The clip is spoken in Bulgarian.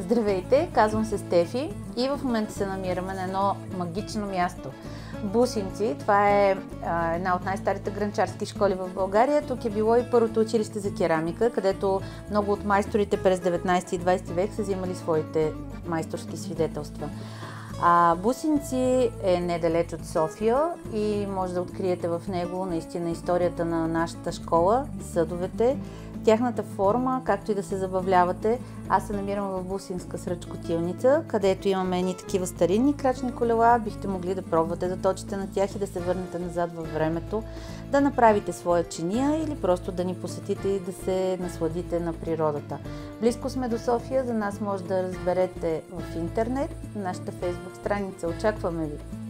Здравейте, казвам се Стефи и в момента се намираме на едно магично място. Бусинци, това е една от най-старите гранчарски школи в България. Тук е било и първото училище за керамика, където много от майсторите през 19 и 20 век са взимали своите майсторски свидетелства. Бусинци е недалеч от София и може да откриете в него наистина историята на нашата школа, съдовете, тяхната форма, както и да се забавлявате. Аз се намирам в Бусинска сръчкотилница, където имаме едни такива старинни крачни колела. Бихте могли да пробвате да точите на тях и да се върнете назад във времето, да направите своя чиния или просто да ни посетите и да се насладите на природата. Близко сме до София, за нас може да разберете в интернет, нашата фейсбук страница. Очакваме ви!